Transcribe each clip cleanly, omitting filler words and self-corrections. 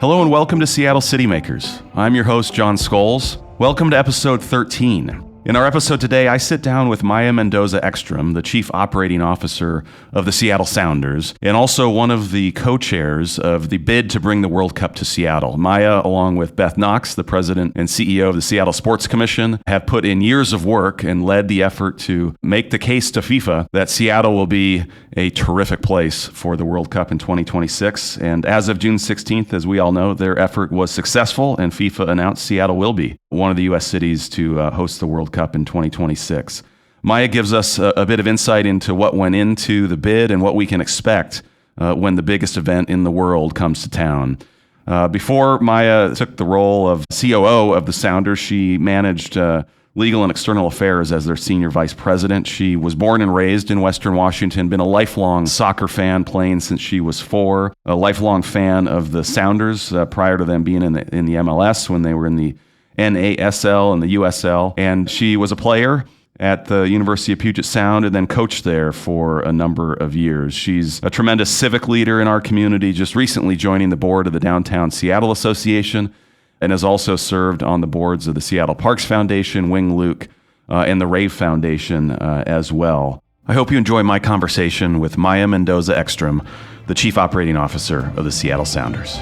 Hello and welcome to Seattle Citymakers. I'm your host, Jon Scholes. Welcome to episode 13. In our episode today, I sit down with Maya Mendoza-Exstrom, the Chief Operating Officer of the Seattle Sounders, and also one of the co-chairs of the bid to bring the World Cup to Seattle. Maya, along with Beth Knox, the President and CEO of the Seattle Sports Commission, have put in years of work and led the effort to make the case to FIFA that Seattle will be a terrific place for the World Cup in 2026. And as of June 16th, as we all know, their effort was successful, and FIFA announced Seattle will be one of the U.S. cities to host the World Cup in 2026. Maya gives us a bit of insight into what went into the bid and what we can expect when the biggest event in the world comes to town. Before Maya took the role of COO of the Sounders, she managed legal and external affairs as their senior vice president. She was born and raised in Western Washington, been a lifelong soccer fan, playing since she was 4, a lifelong fan of the Sounders prior to them being in the MLS when they were in the NASL and the USL. And she was a player at the University of Puget Sound and then coached there for a number of years. She's a tremendous civic leader in our community, just recently joining the board of the Downtown Seattle Association, and has also served on the boards of the Seattle Parks Foundation, Wing Luke, and the Rave Foundation as well. I hope you enjoy my conversation with Maya Mendoza-Exstrom, the Chief Operating Officer of the Seattle Sounders.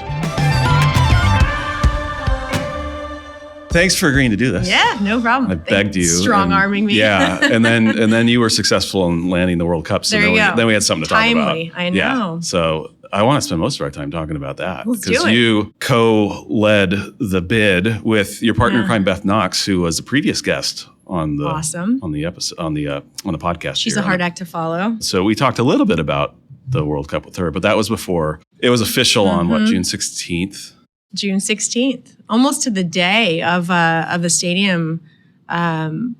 Thanks for agreeing to do this. Yeah, no problem. I begged you. Strong-arming me. Yeah, and then you were successful in landing the World Cup. So there you go. Then we had something to talk about. Timely, I know. Yeah, so I want to spend most of our time talking about that. Let's do because it. you co-led the bid with your partner in crime, Beth Knox, who was a previous guest on the episode on the podcast. She's a hard act to follow. So we talked a little bit about the World Cup with her, but that was before it was official on June 16th. June 16th, almost to the day of the stadium passing,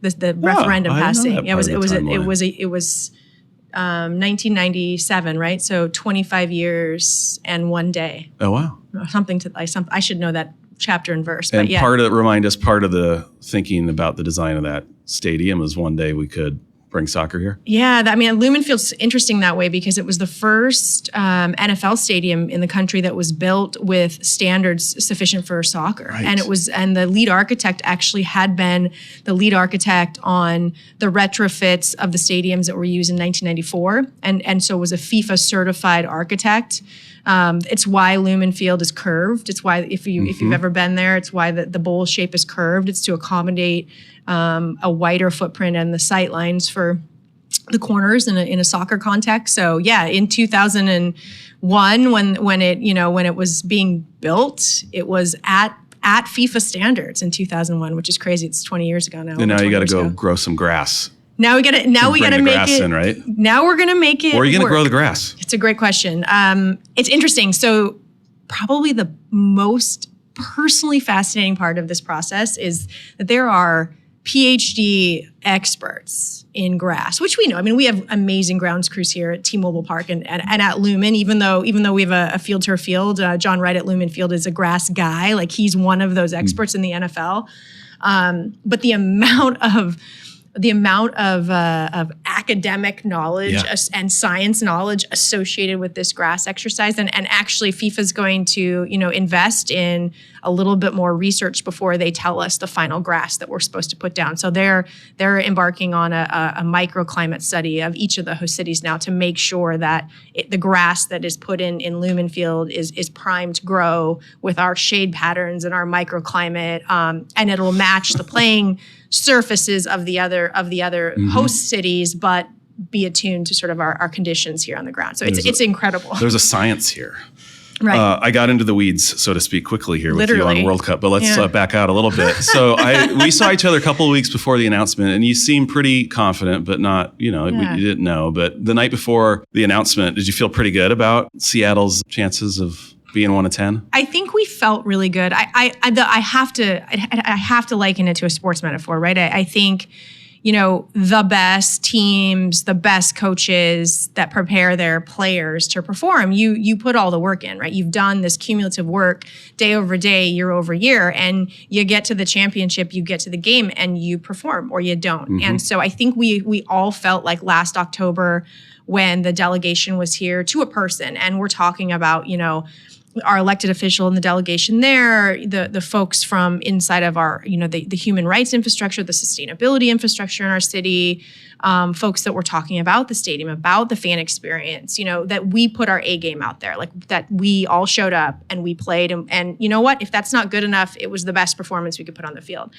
the referendum passing. It was 1997, right? So 25 years and 1 day. Oh wow! I should know that chapter and verse. And but yeah. part of the thinking about the design of that stadium is one day we could bring soccer here. Yeah, Lumen Field's interesting that way because it was the first NFL stadium in the country that was built with standards sufficient for soccer. Right. And the lead architect actually had been the lead architect on the retrofits of the stadiums that were used in 1994, and so was a FIFA certified architect. It's why Lumen Field is curved. It's why if you've ever been there, it's why the bowl shape is curved. It's to accommodate a wider footprint and the sight lines for the corners in a soccer context. So yeah, in 2001, when it was being built, it was at FIFA standards in 2001, which is crazy. It's 20 years ago now. And now you got to go grow some grass. Now we got to make it. In, right? Now we're going to make it. Or are you going to work. grow the grass? It's a great question. It's interesting. So probably the most personally fascinating part of this process is that there are PhD experts in grass, which we know. I mean, we have amazing grounds crews here at T-Mobile Park and at Lumen, even though we have a field turf field. John Wright at Lumen Field is a grass guy. Like he's one of those experts in the NFL. But the amount of academic knowledge and science knowledge associated with this grass exercise, and actually FIFA's going to invest in a little bit more research before they tell us the final grass that we're supposed to put down. So they're embarking on a microclimate study of each of the host cities now to make sure that the grass that is put in Lumen Field is primed to grow with our shade patterns and our microclimate, and it'll match the playing surfaces of the other host cities, but be attuned to sort of our conditions here on the ground. So it's incredible. There's a science here. Right. I got into the weeds, so to speak, quickly here with Literally. you on World Cup, but let's back out a little bit. So we saw each other a couple of weeks before the announcement, and you seemed pretty confident, but not, you didn't know. But the night before the announcement, did you feel pretty good about Seattle's chances of being 1 of 10? I think we felt really good. I have to liken it to a sports metaphor, right? I think, the best teams, the best coaches that prepare their players to perform, you put all the work in, right? You've done this cumulative work day over day, year over year, and you get to the championship, you get to the game, and you perform or you don't. Mm-hmm. And so I think we all felt like last October when the delegation was here to a person, and we're talking about, our elected official and the delegation there, the folks from inside of our, the human rights infrastructure, the sustainability infrastructure in our city, folks that were talking about the stadium, about the fan experience, that we put our A game out there, like that we all showed up and we played. And you know what? If that's not good enough, it was the best performance we could put on the field.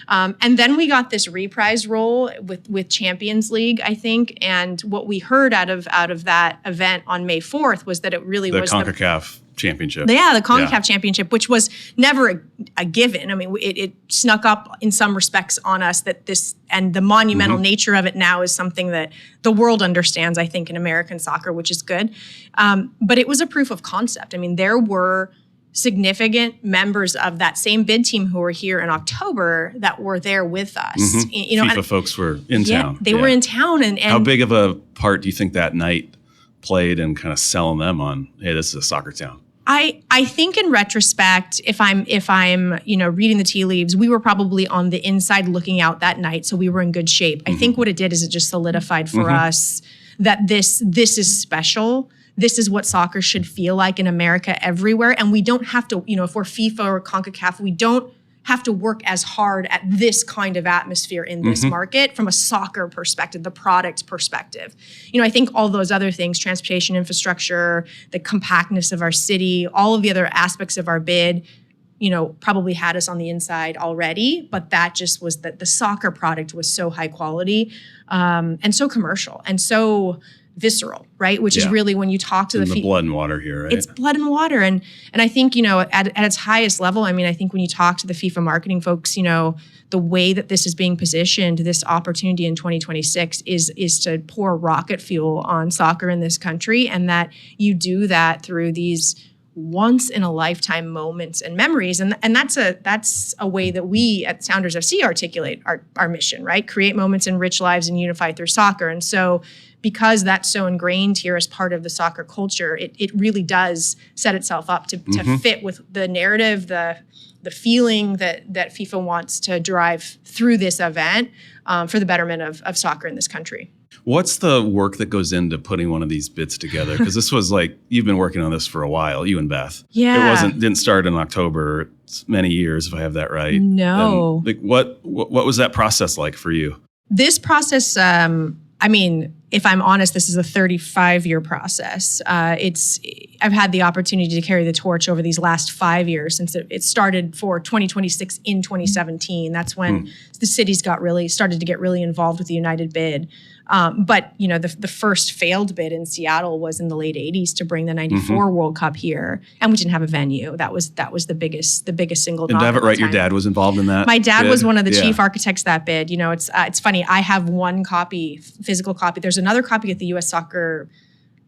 And then we got this reprise role with Champions League, I think. And what we heard out of that event on May 4th was that it really was the CONCACAF championship. Yeah, the CONCACAF championship, which was never a given. I mean, it snuck up in some respects on us that this, and the monumental nature of it now is something that the world understands, I think, in American soccer, which is good. But it was a proof of concept. I mean, there were significant members of that same bid team who were here in October that were there with us. FIFA folks were in town. They were in town. And how big of a part do you think that night played in kind of selling them on, hey, this is a soccer town? I think in retrospect, if I'm reading the tea leaves, we were probably on the inside looking out that night, so we were in good shape. I think what it did is it just solidified for us that this is special. This is what soccer should feel like in America everywhere, and we don't have to, if we're FIFA or CONCACAF, we don't have to work as hard at this kind of atmosphere in this market from a soccer perspective, the product perspective. I think all those other things, transportation infrastructure, the compactness of our city, all of the other aspects of our bid, probably had us on the inside already, but that just was that the soccer product was so high quality and so commercial and so visceral, right? Which is really when you talk to the blood and water here, right? It's blood and water. And I think, at its highest level, I mean, I think when you talk to the FIFA marketing folks, the way that this is being positioned, this opportunity in 2026 is to pour rocket fuel on soccer in this country. And that you do that through these once in a lifetime moments and memories. And that's a way that we at Sounders FC articulate our mission, right? Create moments, enrich lives, and unify through soccer. And so because that's so ingrained here as part of the soccer culture, it really does set itself up to fit with the narrative, the feeling that FIFA wants to drive through this event for the betterment of soccer in this country. What's the work that goes into putting one of these bids together? Because this was like, you've been working on this for a while, you and Beth. Yeah. Didn't start in October. It's many years, if I have that right. No. And, what was that process like for you? This process, if I'm honest, this is a 35-year process. I've had the opportunity to carry the torch over these last 5 years since it started for 2026 in 2017. That's when the cities started to get really involved with the United bid. But the first failed bid in Seattle was in the late 80s to bring the 94 World Cup here, and we didn't have a venue. That was the biggest single. And David, right? Your dad was involved in that. My dad bid? was one of the chief architects of that bid. It's funny. I have one copy, physical copy. There's another copy at the U.S. Soccer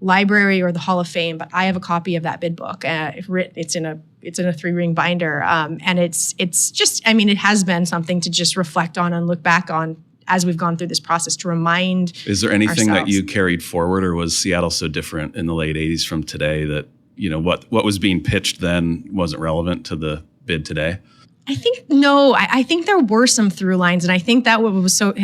Library or the Hall of Fame, but I have a copy of that bid book. It's in a 3-ring binder, and it's just. It has been something to just reflect on and look back on as we've gone through this process to remind. Is there anything ourselves. that you carried forward, or was Seattle so different in the late 80s from today that, what was being pitched then wasn't relevant to the bid today? I think no. I think there were some through lines, and I think that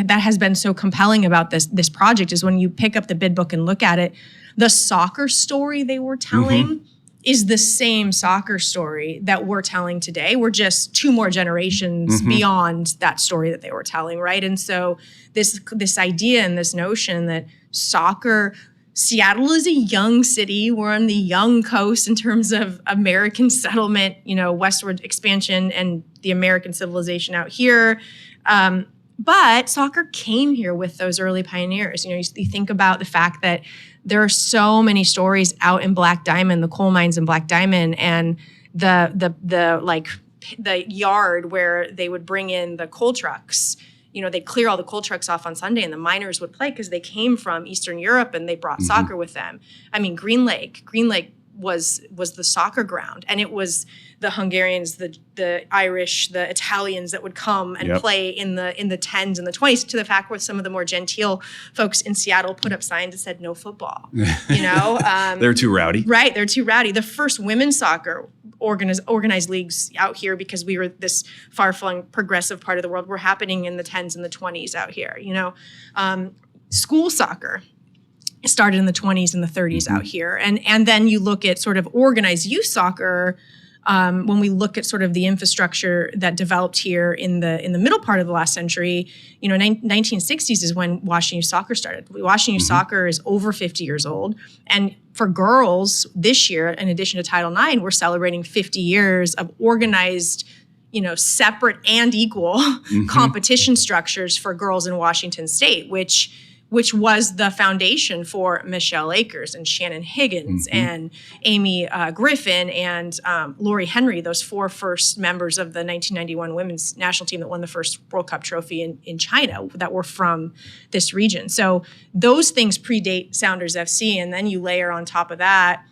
has been so compelling about this project is when you pick up the bid book and look at it, the soccer story they were telling is the same soccer story that we're telling today. We're just 2 more generations beyond that story that they were telling, right? And so this idea and this notion that soccer, Seattle is a young city. We're on the young coast in terms of American settlement, westward expansion and the American civilization out here. But soccer came here with those early pioneers. You think about the fact that there are so many stories out in Black Diamond, the coal mines in Black Diamond, and the yard where they would bring in the coal trucks. They'd clear all the coal trucks off on Sunday, and the miners would play because they came from Eastern Europe and they brought soccer with them. Green Lake was the soccer ground, and it was the Hungarians, the Irish, the Italians that would come and play in the 10s and the 20s, to the fact where some of the more genteel folks in Seattle put up signs that said no football. They're too rowdy. Right, they're too rowdy. The first women's soccer organized leagues out here, because we were this far-flung progressive part of the world, were happening in the 10s and the 20s out here. School soccer started in the 20s and the 30s out here. And then you look at sort of organized youth soccer, when we look at sort of the infrastructure that developed here in the middle part of the last century, 1960s is when Washington Youth Soccer started. Washington Youth Soccer is over 50 years old. And for girls this year, in addition to Title IX, we're celebrating 50 years of organized, separate and equal competition structures for girls in Washington State, which was the foundation for Michelle Akers and Shannon Higgins and Amy Griffin and Lori Henry, those 4 first members of the 1991 women's national team that won the first World Cup trophy in China that were from this region. So those things predate Sounders FC. And then you layer on top of that,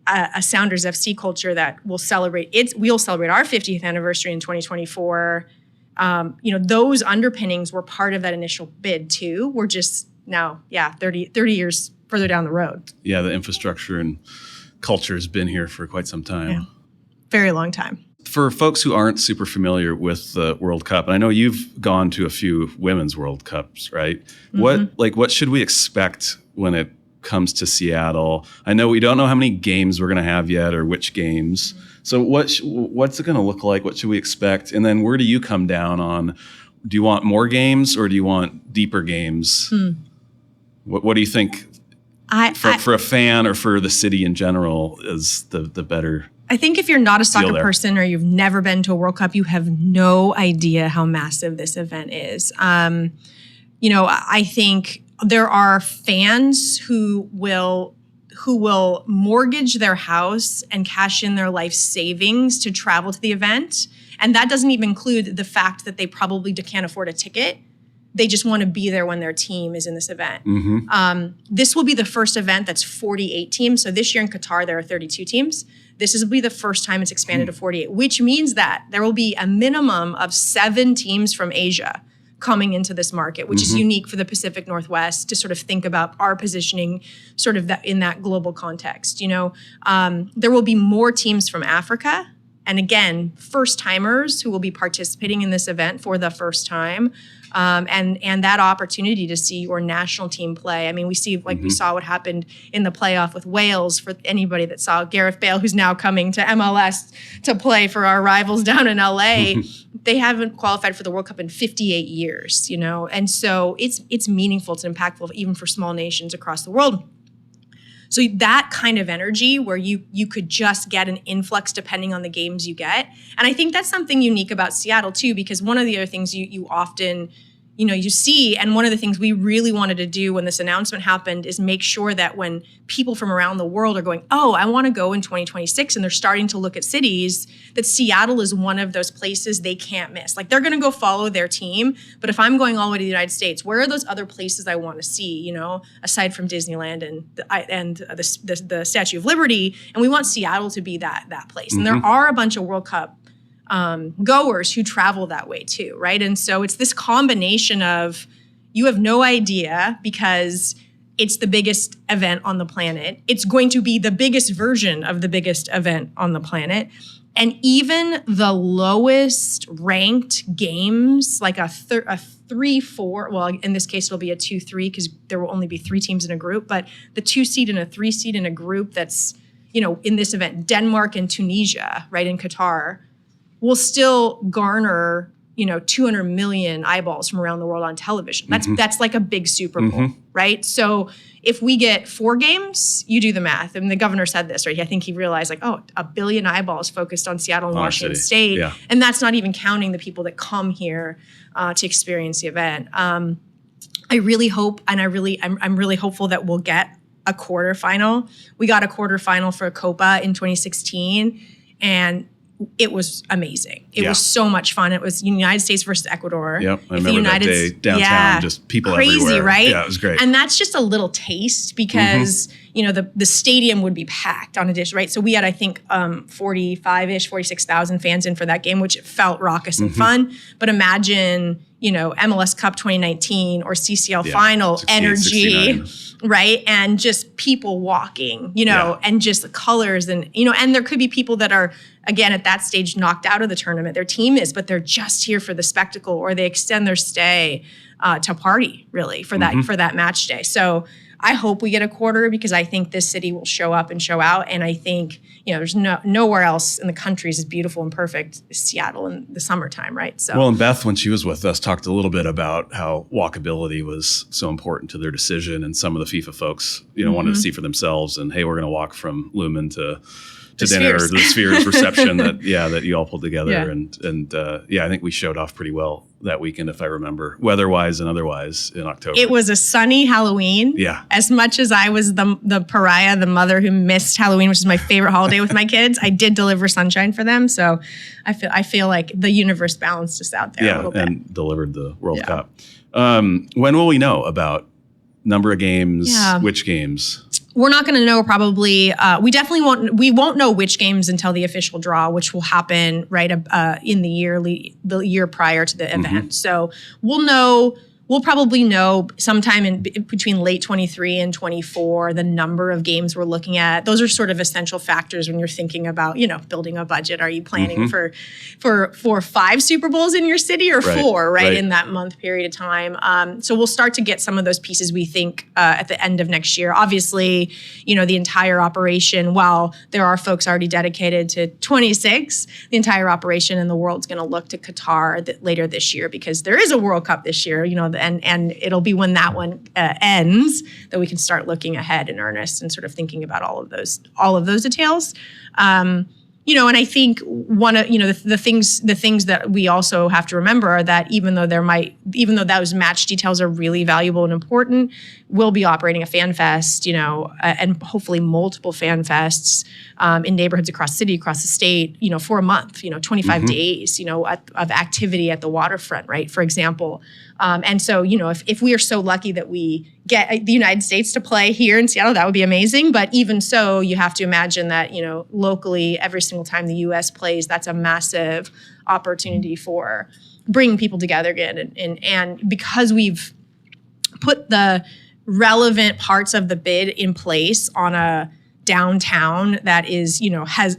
a Sounders FC culture that will celebrate we'll celebrate our 50th anniversary in 2024. Those underpinnings were part of that initial bid too. We're just now, 30 years further down the road. Yeah, the infrastructure and culture has been here for quite some time. Yeah. Very long time. For folks who aren't super familiar with the World Cup, and I know you've gone to a few women's World Cups, right? What should we expect when it comes to Seattle? I know we don't know how many games we're going to have yet or which games. So what's it going to look like? What should we expect? And then where do you come down on, do you want more games or do you want deeper games? What do you think for a fan or for the city in general is the better? I think if you're not a soccer person or you've never been to a World Cup, you have no idea how massive this event is. I think there are fans who will mortgage their house and cash in their life savings to travel to the event. And that doesn't even include the fact that they probably can't afford a ticket. They just want to be there when their team is in this event. This will be the first event that's 48 teams. So this year in Qatar, there are 32 teams. This will be the first time it's expanded to 48, which means that there will be a minimum of 7 teams from Asia coming into this market, which is unique for the Pacific Northwest to sort of think about our positioning sort of in that global context. There will be more teams from Africa. And again, first timers who will be participating in this event for the first time. And that opportunity to see your national team play. I mean, we saw what happened in the playoff with Wales. For anybody that saw Gareth Bale, who's now coming to MLS to play for our rivals down in LA, they haven't qualified for the World Cup in 58 years, and so it's meaningful, it's impactful even for small nations across the world. So that kind of energy where you could just get an influx depending on the games you get. And I think that's something unique about Seattle too, because one of the other things you often, you see, and one of the things we really wanted to do when this announcement happened is make sure that when people from around the world are going, oh, I want to go in 2026, and they're starting to look at cities, that Seattle is one of those places they can't miss. Like, they're going to go follow their team, but if I'm going all the way to the United States, where are those other places I want to see, aside from Disneyland and the Statue of Liberty? And we want Seattle to be that place. And there are a bunch of World Cup goers who travel that way too, right? And so it's this combination of, you have no idea because it's the biggest event on the planet. It's going to be the biggest version of the biggest event on the planet. And even the lowest ranked games, like a 3-4, well, in this case, it'll be a 2-3 because there will only be 3 teams in a group, but the 2 seed and a 3 seed in a group that's, in this event, Denmark and Tunisia, right, in Qatar, will still garner, 200 million eyeballs from around the world on television. That's like a big Super Bowl, right? So if we get 4 games, you do the math. And the governor said this, right? I think he realized 1 billion eyeballs focused on Seattle and Washington State. Yeah. And that's not even counting the people that come here to experience the event. I really hope, and I'm really hopeful that we'll get a quarterfinal. We got a quarterfinal for Copa in 2016, and it was amazing. It was so much fun. It was United States versus Ecuador. Yep, I remember that day downtown, just people crazy, everywhere. Right? Yeah, it was great. And that's just a little taste because, the stadium would be packed on a dish, right? So we had, I think, 45-ish, 46,000 fans in for that game, which felt raucous and fun. But imagine, MLS Cup 2019 or CCL Final 68, energy, 69. right? And just people walking, and just the colors and, and there could be people that are, again, at that stage knocked out of the tournament. Their team is, but they're just here for the spectacle, or they extend their stay to party really for that match day. So I hope we get a quarter because I think this city will show up and show out. And I think, there's nowhere else in the country is as beautiful and perfect as Seattle in the summertime, right? So well, and Beth, when she was with us, talked a little bit about how walkability was so important to their decision, and some of the FIFA folks, wanted to see for themselves. And hey, we're going to walk from Lumen to dinner, or the Spheres reception that you all pulled together. Yeah. And I think we showed off pretty well that weekend, if I remember, weather-wise and otherwise, in October. It was a sunny Halloween. Yeah. As much as I was the pariah, the mother who missed Halloween, which is my favorite holiday with my kids, I did deliver sunshine for them. So I feel like the universe balanced us out there a little bit. And delivered the World Cup. When will we know about number of games, which games? We're not going to know probably. We won't know which games until the official draw, which will happen right in the year prior to the event. So we'll probably know sometime in between late 23 and 24 the number of games we're looking at. Those are sort of essential factors when you're thinking about building a budget. Are you planning for 5 Super Bowls in your city or 4 in that month period of time? So we'll start to get some of those pieces, we think, at the end of next year. Obviously, the entire operation, while there are folks already dedicated to 26, the entire operation in the world's going to look to Qatar later this year, because there is a World Cup this year, and it'll be when that one ends that we can start looking ahead in earnest and sort of thinking about all of those details. And I think one of the things that we also have to remember are that even though those match details are really valuable and important, we'll be operating a fan fest, and hopefully multiple fan fests in neighborhoods across the city, across the state, for a month, 25 days, of activity at the waterfront, right? For example. And so, if we are so lucky that we get the United States to play here in Seattle, that would be amazing. But even so, you have to imagine that, locally, every single time the U.S. plays, that's a massive opportunity for bringing people together again. And because we've put the relevant parts of the bid in place on a downtown that is,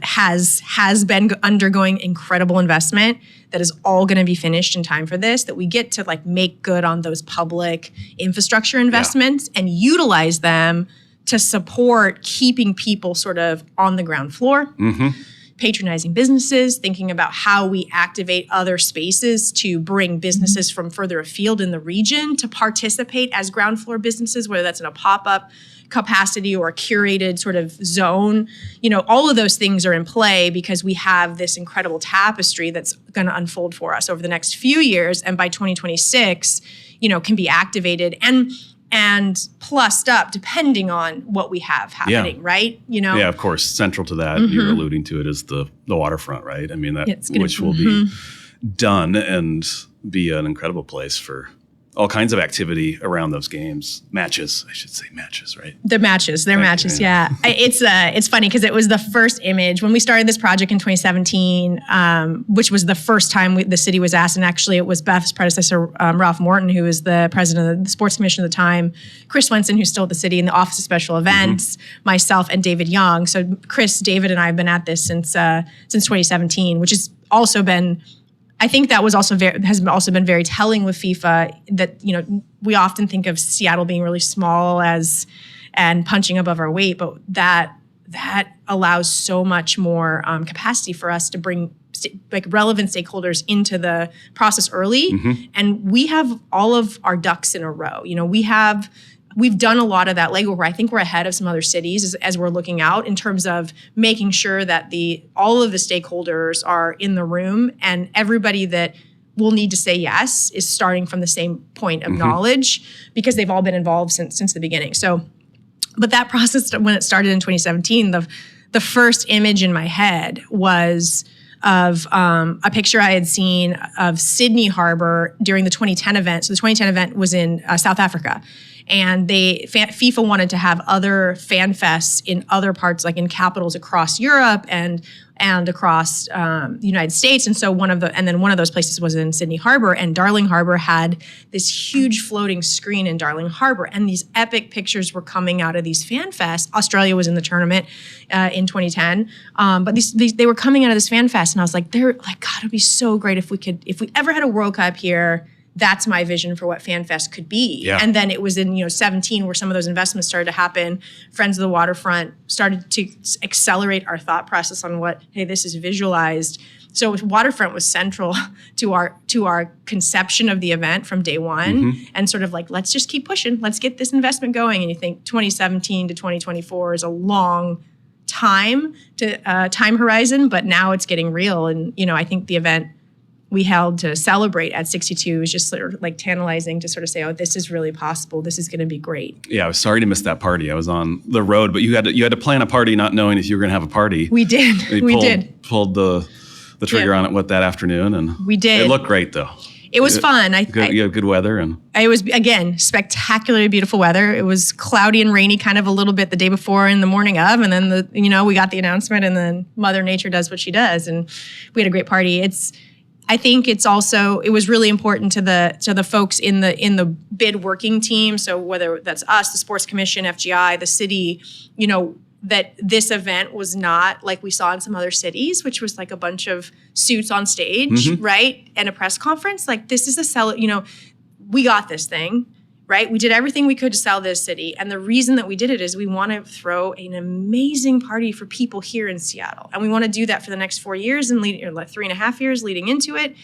has been undergoing incredible investment, that is all going to be finished in time for this, that we get to make good on those public infrastructure investments and utilize them to support keeping people sort of on the ground floor, patronizing businesses, thinking about how we activate other spaces to bring businesses from further afield in the region to participate as ground floor businesses, whether that's in a pop-up capacity or a curated sort of zone. All of those things are in play because we have this incredible tapestry that's going to unfold for us over the next few years, and by 2026, can be activated and plussed up depending on what we have happening, right? Yeah, of course. Central to that, you're alluding to it, is the waterfront, right? I mean, which will be done and be an incredible place for all kinds of activity around those games. Matches, I should say matches, right? They're matches, yeah. It's funny because it was the first image when we started this project in 2017, which was the first time the city was asked, and actually it was Beth's predecessor, Ralph Morton, who was the president of the Sports Commission at the time, Chris Swenson, who's still at the city in the Office of Special Events, myself, and David Young. So Chris, David, and I have been at this since 2017, which has also been, I think that has also been very telling with FIFA, that, we often think of Seattle being really small and punching above our weight, but that allows so much more capacity for us to bring relevant stakeholders into the process early. And we have all of our ducks in a row. We've done a lot of that legwork where I think we're ahead of some other cities as we're looking out in terms of making sure that all of the stakeholders are in the room, and everybody that will need to say yes is starting from the same point of knowledge, because they've all been involved since the beginning. So, but that process, when it started in 2017, the first image in my head was of a picture I had seen of Sydney Harbor during the 2010 event. So the 2010 event was in South Africa. And FIFA wanted to have other fan fests in other parts, like in capitals across Europe and across the United States. And so one of those places was in Sydney Harbor, and Darling Harbor had this huge floating screen in Darling Harbor, and these epic pictures were coming out of these fan fests. Australia was in the tournament in 2010, but they were coming out of this fan fest, and I was like, God, it'd be so great if we ever had a World Cup here. that's my vision for what FanFest could be. Yeah. And then it was in 17 where some of those investments started to happen. Friends of the Waterfront started to accelerate our thought process on what, hey, this is visualized. So Waterfront was central to our conception of the event from day one, and sort of like, let's just keep pushing. Let's get this investment going. And you think 2017 to 2024 is a long time horizon, but now it's getting real. And I think the event we held to celebrate at 62 was just sort of like tantalizing to sort of say, oh, this is really possible. This is going to be great. Yeah, I was sorry to miss that party. I was on the road, but you had to plan a party not knowing if you were going to have a party. We did. Pulled the trigger on it that afternoon, and we did. It looked great though. It was fun. You had good weather, and it was, again, spectacularly beautiful weather. It was cloudy and rainy kind of a little bit the day before and the morning of, and then we got the announcement, and then Mother Nature does what she does, and we had a great party. I think it was really important to the folks in the bid working team. So whether that's us, the Sports Commission, FGI, the city, that this event was not like we saw in some other cities, which was like a bunch of suits on stage, right? And a press conference. Like, this is we got this thing, right? We did everything we could to sell this city. And the reason that we did it is we want to throw an amazing party for people here in Seattle. And we want to do that for the next 4 years and 3.5 years leading into it.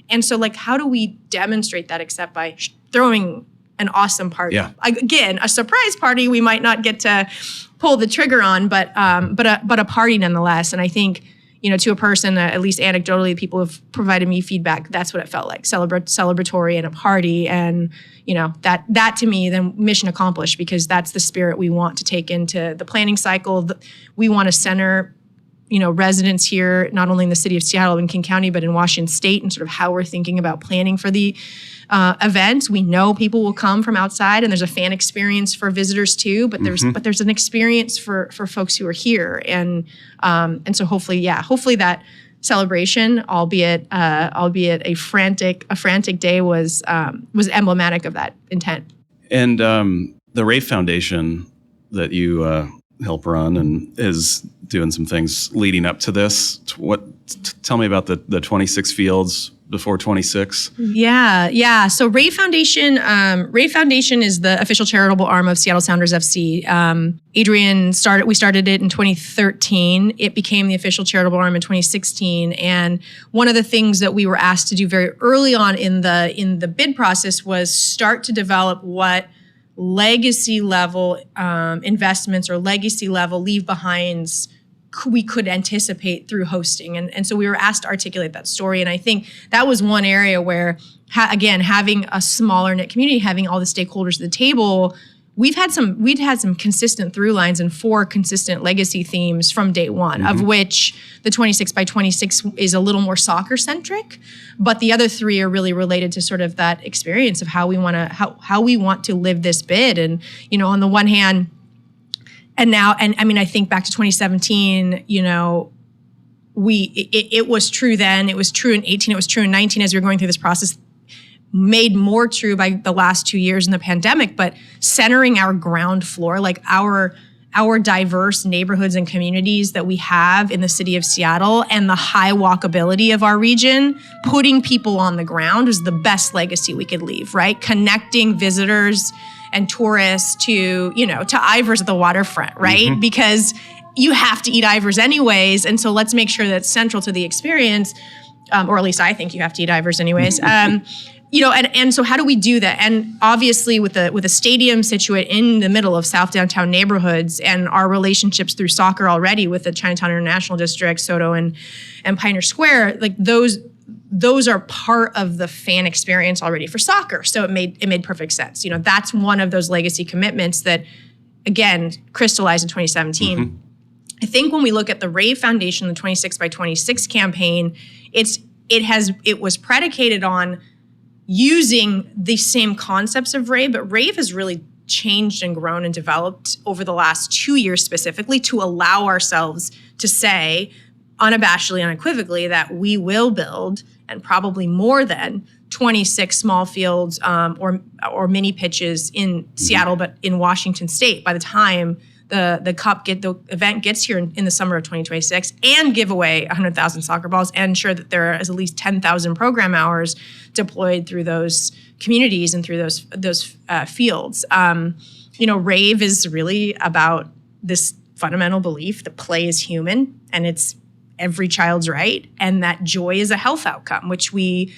And so, like, how do we demonstrate that except by throwing an awesome party? Yeah. Again, a surprise party we might not get to pull the trigger on, but a party nonetheless. And I think, to a person, at least anecdotally, people have provided me feedback. That's what it felt like, celebratory and a party. And, that to me, then mission accomplished, because that's the spirit we want to take into the planning cycle. We want to center, residents here, not only in the city of Seattle and King County, but in Washington State, and sort of how we're thinking about planning for the event. We know people will come from outside, and there's a fan experience for visitors too, but there's an experience for folks who are here. And so hopefully that celebration, albeit a frantic day, was emblematic of that intent. And the Rafe Foundation that you help run and is doing some things leading up to this. Tell me about the 26 fields before 26. Yeah. So Rafe Foundation is the official charitable arm of Seattle Sounders FC. We started it in 2013. It became the official charitable arm in 2016. And one of the things that we were asked to do very early on in the bid process was start to develop what legacy level investments or legacy level leave behinds we could anticipate through hosting. And so we were asked to articulate that story. And I think that was one area where, again, having a smaller knit community, having all the stakeholders at the table, we'd had some consistent through lines and 4 consistent legacy themes from day one, of which the 26 by 26 is a little more soccer centric, but the other 3 are really related to sort of that experience of how we want to live this bid. And, on the one hand, I think back to 2017, it was true then, it was true in 18, it was true in 19 as we were going through this process, made more true by the last 2 years in the pandemic, but centering our ground floor, like our diverse neighborhoods and communities that we have in the city of Seattle and the high walkability of our region, putting people on the ground is the best legacy we could leave, right? Connecting visitors and tourists to Ivers at the waterfront, right? Because you have to eat Ivers anyways. And so let's make sure that's central to the experience, or at least I think you have to eat Ivers anyways. And so how do we do that? And obviously with a stadium situate in the middle of South Downtown neighborhoods and our relationships through soccer already with the Chinatown International District, Soto and Pioneer Square, like those are part of the fan experience already for soccer. So it made perfect sense. That's one of those legacy commitments that, again, crystallized in 2017. I think when we look at the Rafe Foundation, the 26 by 26 campaign, it was predicated on using the same concepts of Rave, but Rave has really changed and grown and developed over the last 2 years specifically to allow ourselves to say unabashedly, unequivocally that we will build, and probably more than 26 small fields or mini pitches in Seattle, but in Washington State by the time the event gets here in the summer of 2026, and give away 100,000 soccer balls and ensure that there is at least 10,000 program hours deployed through those communities and through those fields. Rave is really about this fundamental belief that play is human and it's every child's right, and that joy is a health outcome, which we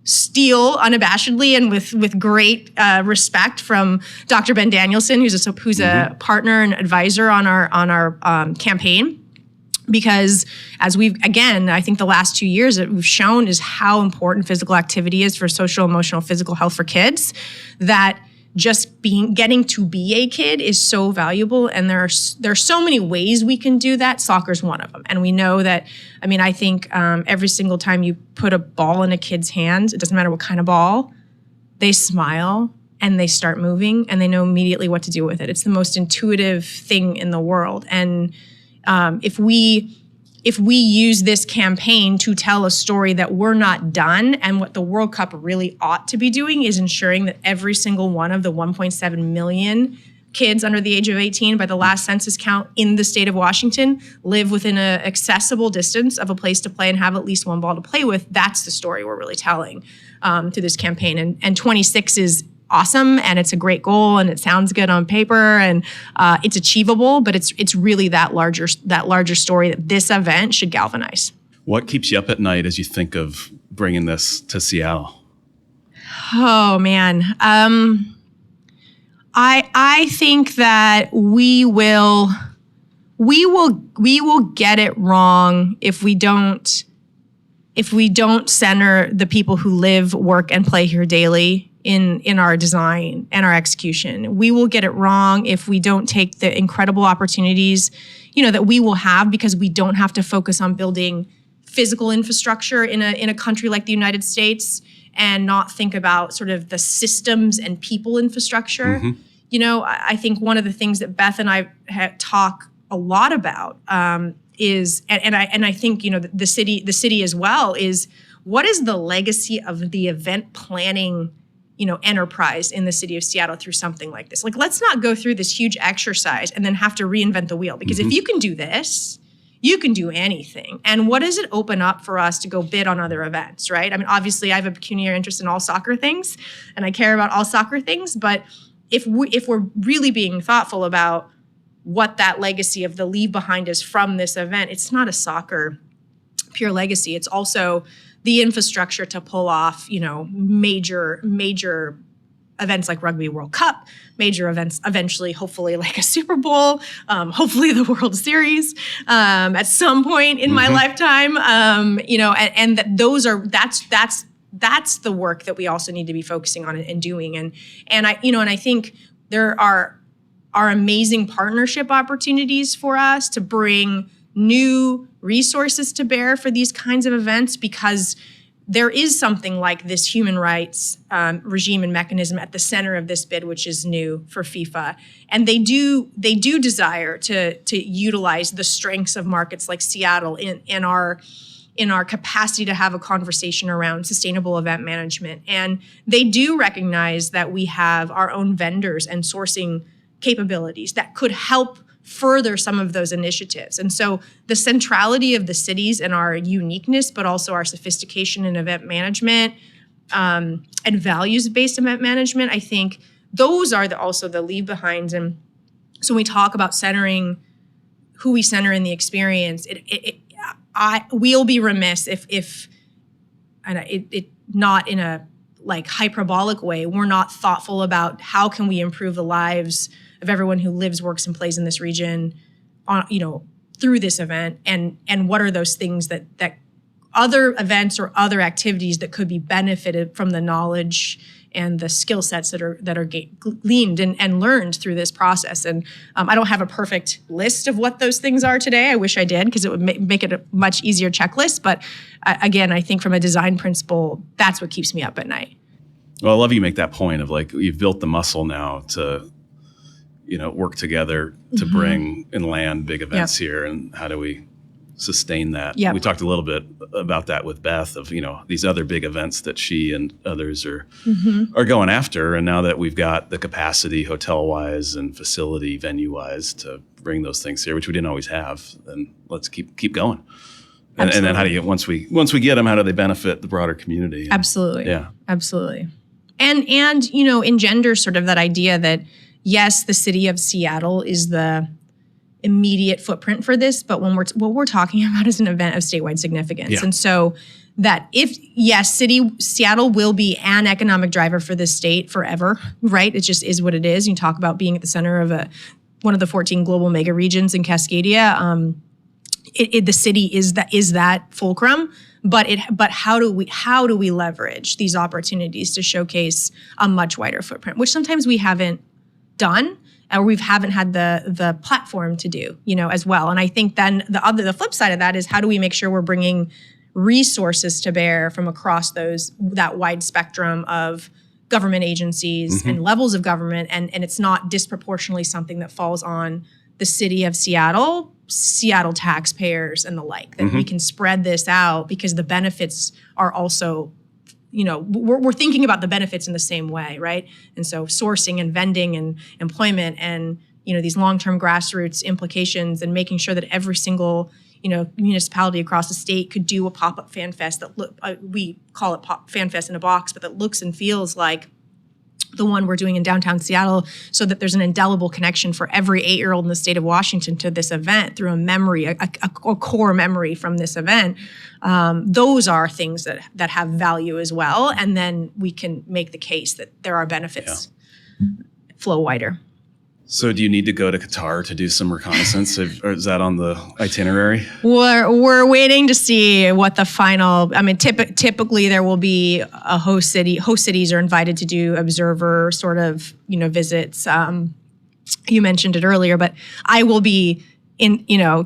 steal unabashedly and with great respect from Dr. Ben Danielson, who's a partner and advisor on our campaign. Because as I think the last 2 years that we've shown is how important physical activity is for social, emotional, physical health for kids, that just getting to be a kid is so valuable. And there are so many ways we can do that. Soccer's one of them. And we know that, I think every single time you put a ball in a kid's hands, it doesn't matter what kind of ball, they smile and they start moving and they know immediately what to do with it. It's the most intuitive thing in the world. And if we use this campaign to tell a story that we're not done, and what the World Cup really ought to be doing is ensuring that every single one of the 1.7 million kids under the age of 18 by the last census count in the state of Washington live within an accessible distance of a place to play and have at least one ball to play with. That's the story we're really telling through this campaign. And 26 is awesome, and it's a great goal, and it sounds good on paper, and it's achievable, but it's really that larger story that this event should galvanize. What keeps you up at night as you think of bringing this to Seattle? Oh man, I think that we will get it wrong if we don't center the people who live, work, and play here daily in our design and our execution. We will get it wrong if we don't take the incredible opportunities, that we will have, because we don't have to focus on building physical infrastructure in a country like the United States and not think about sort of the systems and people infrastructure. I think one of the things that Beth and I talk a lot about is, and I think the city as well, is what is the legacy of the event planning enterprise in the city of Seattle through something like this. Like, let's not go through this huge exercise and then have to reinvent the wheel, because if you can do this, you can do anything. And what does it open up for us to go bid on other events, right? Obviously I have a pecuniary interest in all soccer things and I care about all soccer things, but if we're really being thoughtful about what that legacy of the leave behind is from this event, it's not a soccer pure legacy. It's also the infrastructure to pull off, major events like Rugby World Cup, major events eventually, hopefully like a Super Bowl, hopefully the World Series at some point in my lifetime, and that's the work that we also need to be focusing on and doing. And I think there are amazing partnership opportunities for us to bring new resources to bear for these kinds of events, because there is something like this human rights regime and mechanism at the center of this bid, which is new for FIFA. And they do desire to utilize the strengths of markets like Seattle in our capacity to have a conversation around sustainable event management. And they do recognize that we have our own vendors and sourcing capabilities that could help further some of those initiatives. And so the centrality of the cities and our uniqueness, but also our sophistication in event management and values-based event management, I think those are also the leave behinds. And so when we talk about centering who we center in the experience, we'll be remiss if not in a like hyperbolic way, we're not thoughtful about how can we improve the lives of everyone who lives, works, and plays in this region, through this event, and what are those things that other events or other activities that could be benefited from the knowledge and the skill sets that are gleaned and learned through this process. And I don't have a perfect list of what those things are today. I wish I did, because it would make it a much easier checklist. But again, I think from a design principle, that's what keeps me up at night. Well, I love you make that point of like, you've built the muscle now to work together to bring and land big events here, and how do we sustain that. Yep. We talked a little bit about that with Beth of, these other big events that she and others are going after. And now that we've got the capacity hotel-wise and facility venue-wise to bring those things here, which we didn't always have, then let's keep going. And then how do you, once we get them, how do they benefit the broader community? Absolutely. Yeah. Absolutely. And engender sort of that idea that, yes, the city of Seattle is the immediate footprint for this, but what we're talking about is an event of statewide significance. Yeah. And so that Seattle will be an economic driver for this state forever, right? It just is what it is. You talk about being at the center of one of the 14 global mega regions in Cascadia. The city is that fulcrum, but how do we leverage these opportunities to showcase a much wider footprint, which sometimes we haven't done, or we haven't had the platform to do, as well. And I think then the flip side of that is, how do we make sure we're bringing resources to bear from across that wide spectrum of government agencies and levels of government, and it's not disproportionately something that falls on the city of Seattle taxpayers and the like, that we can spread this out, because the benefits are also, we're thinking about the benefits in the same way, right? And so sourcing and vending and employment and, these long-term grassroots implications, and making sure that every single, municipality across the state could do a pop-up fan fest that we call it fan fest in a box, but that looks and feels like the one we're doing in downtown Seattle, so that there's an indelible connection for every 8-year-old in the state of Washington to this event through a memory, a core memory from this event. Those are things that have value as well. And then we can make the case that there are benefits flow wider. So do you need to go to Qatar to do some reconnaissance, or is that on the itinerary? We're waiting to see what the final, typically there will be a host city. Host cities are invited to do observer sort of, visits. You mentioned it earlier, but I will be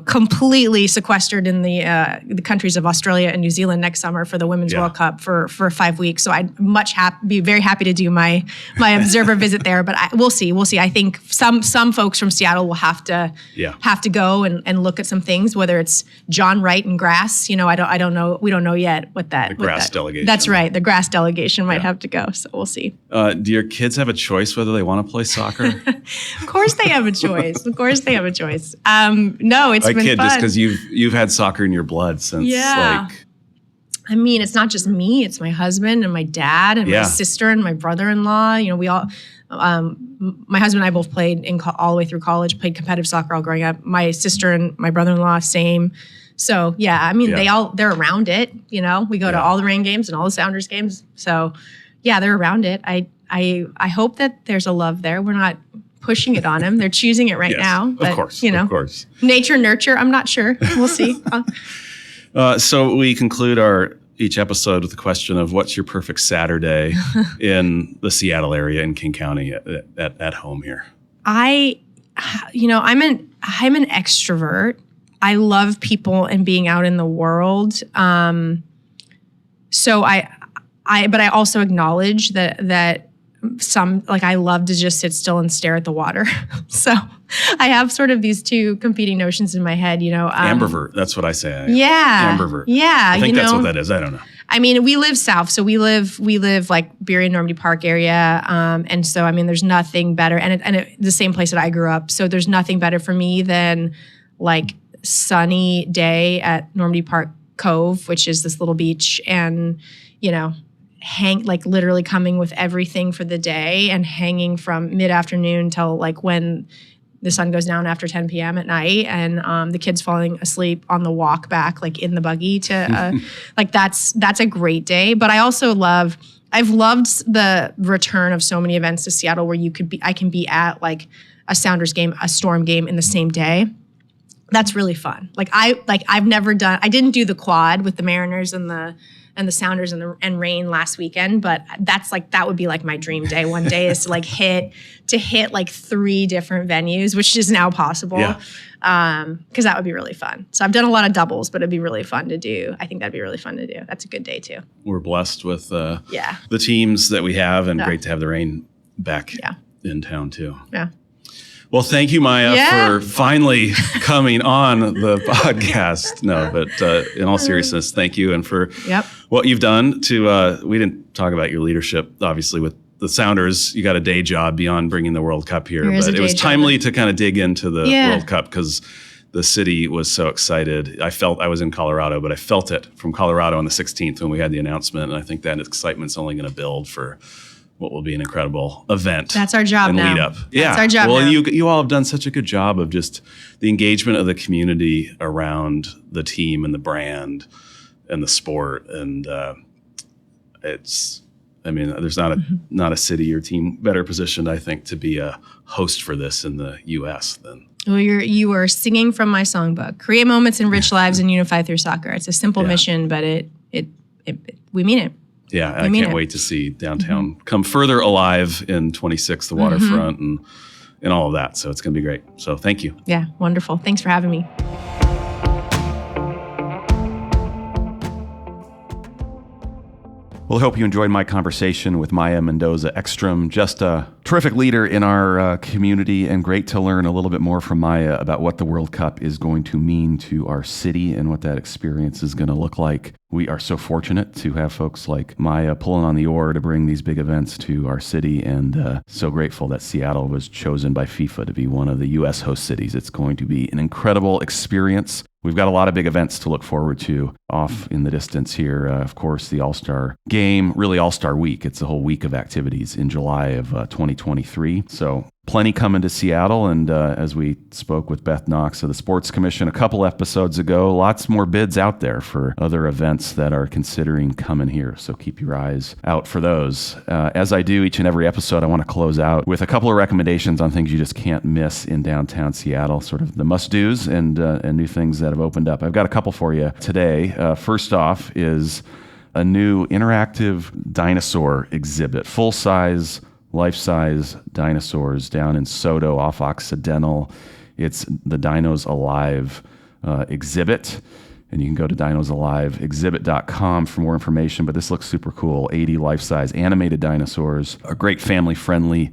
completely sequestered in the countries of Australia and New Zealand next summer for the Women's World Cup for 5 weeks. So I'd be very happy to do my observer visit there. But we'll see. I think some folks from Seattle will have to go and look at some things, whether it's John Wright and grass. I don't know. We don't know yet what that. The grass delegation. That's right. The grass delegation might have to go. So we'll see. Do your kids have a choice whether they want to play soccer? Of course they have a choice. No, it's been fun. I kid, just because you've had soccer in your blood since it's not just me, it's my husband and my dad and my sister and my brother-in-law. We all, my husband and I both played all the way through college, played competitive soccer all growing up. My sister and my brother-in-law, same. So they're around it. We go to all the Rain games and all the Sounders games. So they're around it. I hope that there's a love there. We're not pushing it on them. They're choosing it right now. But, of course. Nature, nurture, I'm not sure. We'll see. So we conclude each episode with the question of, what's your perfect Saturday in the Seattle area in King County at home here? I'm an extrovert. I love people and being out in the world. So I also acknowledge that I love to just sit still and stare at the water. So I have sort of these two competing notions in my head, ambivert, that's what I say. Ambivert. Yeah. I think that's what that is. I don't know. We live south, so we live like Beery and Normandy Park area. And so, there's nothing better. And the same place that I grew up. So there's nothing better for me than like sunny day at Normandy Park Cove, which is this little beach, and, literally coming with everything for the day and hanging from mid-afternoon till like when the sun goes down after 10 p.m. at night, and the kids falling asleep on the walk back, like in the buggy to that's a great day. But I also I've loved the return of so many events to Seattle where I can be at like a Sounders game, a Storm game in the same day. That's really fun. I didn't do the quad with the Mariners and the Sounders and Rain last weekend, but that would be like my dream day. One day is to hit like 3 different venues, which is now possible. Because that would be really fun. So I've done a lot of doubles, but it'd be really fun to do. I think that'd be really fun to do. That's a good day too. We're blessed with the teams that we have, and great to have the Rain back in town too. Yeah. Well, thank you, Maya, for finally coming on the podcast. No, but in all seriousness, thank you. And for what you've done we didn't talk about your leadership, obviously, with the Sounders. You got a day job beyond bringing the World Cup here, but it was timely to kind of dig into the World Cup because the city was so excited. I was in Colorado, but I felt it from Colorado on the 16th when we had the announcement. And I think that excitement's only going to build for what will be an incredible event. That's our job and now. Lead up. That's our job well, now. You all have done such a good job of just the engagement of the community around the team and the brand and the sport. And there's not a city or team better positioned, I think, to be a host for this in the U.S. than. Well, you are singing from my songbook. Create moments, enrich lives, and unify through soccer. It's a simple mission, but we mean it. Yeah, I can't wait to see downtown come further alive in 26, the waterfront, and all of that. So it's going to be great. So thank you. Yeah, wonderful. Thanks for having me. Well, I hope you enjoyed my conversation with Maya Mendoza-Exstrom, just a terrific leader in our community, and great to learn a little bit more from Maya about what the World Cup is going to mean to our city and what that experience is going to look like. We are so fortunate to have folks like Maya pulling on the oar to bring these big events to our city, and so grateful that Seattle was chosen by FIFA to be one of the U.S. host cities. It's going to be an incredible experience. We've got a lot of big events to look forward to off in the distance here. Of course, the All-Star Game, really All-Star Week. It's a whole week of activities in July of 2023. So plenty coming to Seattle. And as we spoke with Beth Knox of the Sports Commission a couple episodes ago, lots more bids out there for other events that are considering coming here. So keep your eyes out for those. As I do each and every episode, I want to close out with a couple of recommendations on things you just can't miss in downtown Seattle, sort of the must-dos and new things that have opened up. I've got a couple for you today. First off is a new interactive dinosaur exhibit, full-size, life-size dinosaurs down in Soto off Occidental. It's the Dinos Alive exhibit, and you can go to dinosaliveexhibit.com for more information, but this looks super cool. 80 life-size animated dinosaurs, a great family-friendly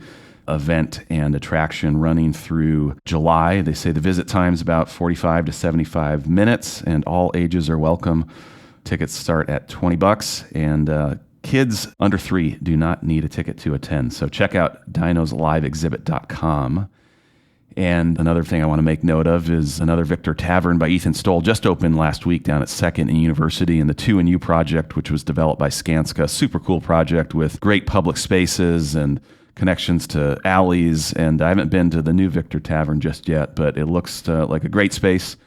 event and attraction running through July. They say the visit time is about 45 to 75 minutes, and all ages are welcome. Tickets start at $20, and kids under 3 do not need a ticket to attend. So check out dinosaliveexhibit.com. And another thing I want to make note of is another Victor Tavern by Ethan Stoll just opened last week down at 2nd and University in the 2&U project, which was developed by Skanska. Super cool project with great public spaces and connections to alleys. And I haven't been to the new Victor Tavern just yet, but it looks like a great space.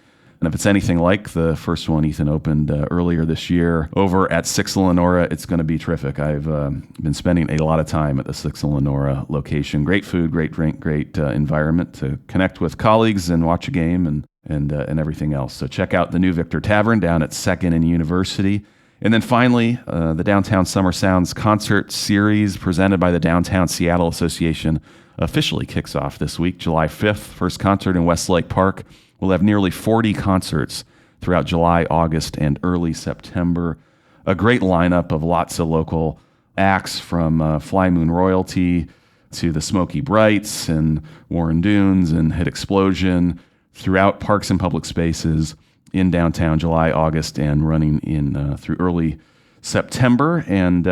And if it's anything like the first one Ethan opened earlier this year over at 6 Eleonora, it's going to be terrific. I've been spending a lot of time at the 6 Eleonora location. Great food, great drink, great environment to connect with colleagues and watch a game and everything else. So check out the new Victor Tavern down at 2nd and University. And then finally, the Downtown Summer Sounds concert series presented by the Downtown Seattle Association officially kicks off this week, July 5th. First concert in Westlake Park. We'll have nearly 40 concerts throughout July, August, and early September. A great lineup of lots of local acts from Fly Moon Royalty to the Smoky Brights and Warren Dunes and Hit Explosion throughout parks and public spaces in downtown July, August, and running in through early September. And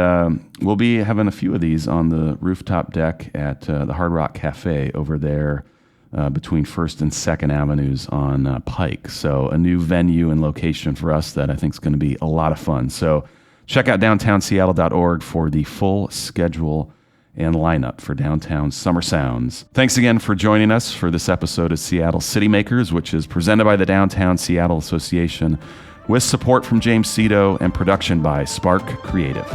we'll be having a few of these on the rooftop deck at the Hard Rock Cafe over there between 1st and 2nd Avenues on Pike. So a new venue and location for us that I think is going to be a lot of fun. So check out downtownseattle.org for the full schedule and lineup for Downtown Summer Sounds. Thanks again for joining us for this episode of Seattle City Makers, which is presented by the Downtown Seattle Association with support from James Cito and production by Spark Creative.